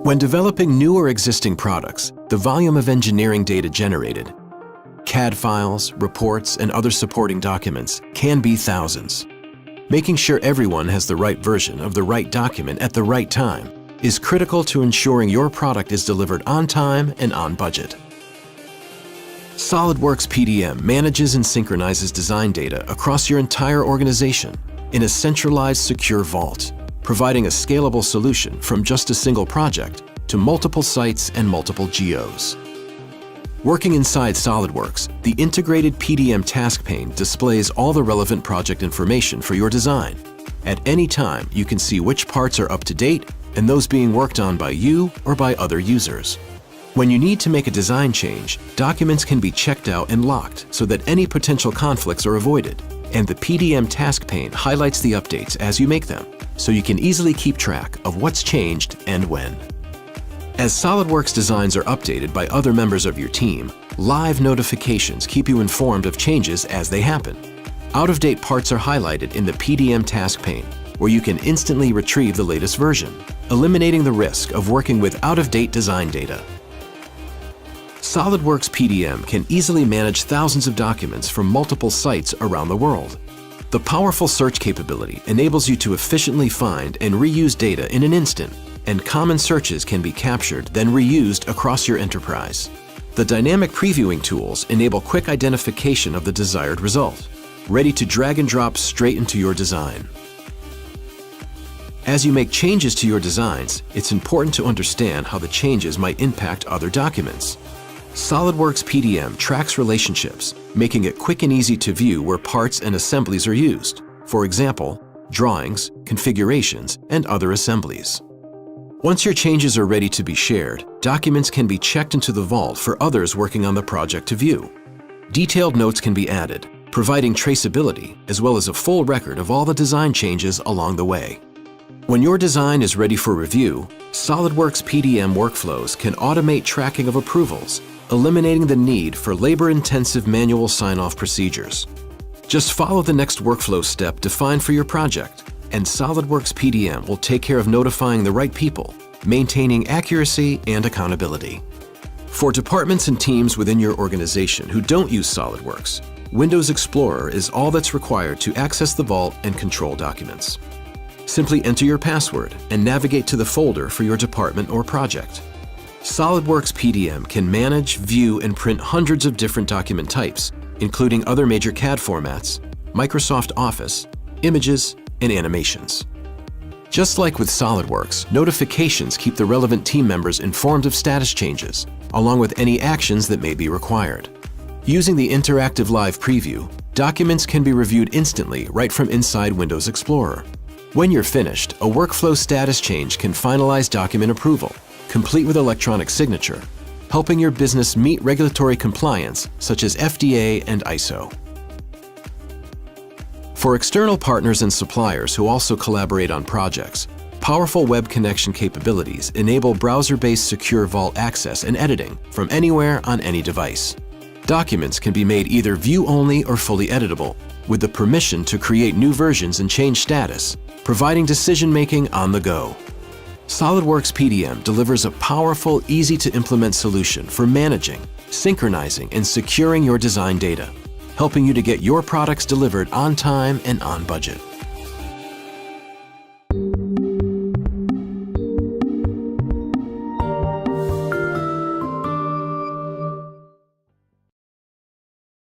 When developing new or existing products, the volume of engineering data generated, CAD files, reports, and other supporting documents can be thousands. Making sure everyone has the right version of the right document at the right time is critical to ensuring your product is delivered on time and on budget. SOLIDWORKS PDM manages and synchronizes design data across your entire organization in a centralized, secure vault, providing a scalable solution from just a single project to multiple sites and multiple geos. Working inside SOLIDWORKS, the integrated PDM task pane displays all the relevant project information for your design. At any time, you can see which parts are up to date and those being worked on by you or by other users. When you need to make a design change, documents can be checked out and locked so that any potential conflicts are avoided, and the PDM task pane highlights the updates as you make them, so you can easily keep track of what's changed and when. As SOLIDWORKS designs are updated by other members of your team, live notifications keep you informed of changes as they happen. Out-of-date parts are highlighted in the PDM task pane, where you can instantly retrieve the latest version, eliminating the risk of working with out-of-date design data. SOLIDWORKS PDM can easily manage thousands of documents from multiple sites around the world. The powerful search capability enables you to efficiently find and reuse data in an instant, and common searches can be captured, then reused across your enterprise. The dynamic previewing tools enable quick identification of the desired result, ready to drag and drop straight into your design. As you make changes to your designs, it's important to understand how the changes might impact other documents. SOLIDWORKS PDM tracks relationships, making it quick and easy to view where parts and assemblies are used. For example, drawings, configurations, and other assemblies. Once your changes are ready to be shared, documents can be checked into the vault for others working on the project to view. Detailed notes can be added, providing traceability as well as a full record of all the design changes along the way. When your design is ready for review, SOLIDWORKS PDM workflows can automate tracking of approvals, eliminating the need for labor-intensive manual sign-off procedures. Just follow the next workflow step defined for your project, and SOLIDWORKS PDM will take care of notifying the right people, maintaining accuracy and accountability. For departments and teams within your organization who don't use SOLIDWORKS, Windows Explorer is all that's required to access the vault and control documents. Simply enter your password and navigate to the folder for your department or project. SOLIDWORKS PDM can manage, view, and print hundreds of different document types, including other major CAD formats, Microsoft Office, images, and animations. Just like with SOLIDWORKS, notifications keep the relevant team members informed of status changes, along with any actions that may be required. Using the interactive live preview, documents can be reviewed instantly right from inside Windows Explorer. When you're finished, a workflow status change can finalize document approval, complete with electronic signature, helping your business meet regulatory compliance such as FDA and ISO. For external partners and suppliers who also collaborate on projects, powerful web connection capabilities enable browser-based secure vault access and editing from anywhere on any device. Documents can be made either view-only or fully editable, with the permission to create new versions and change status, providing decision-making on the go. SOLIDWORKS PDM delivers a powerful, easy-to-implement solution for managing, synchronizing, and securing your design data, helping you to get your products delivered on time and on budget.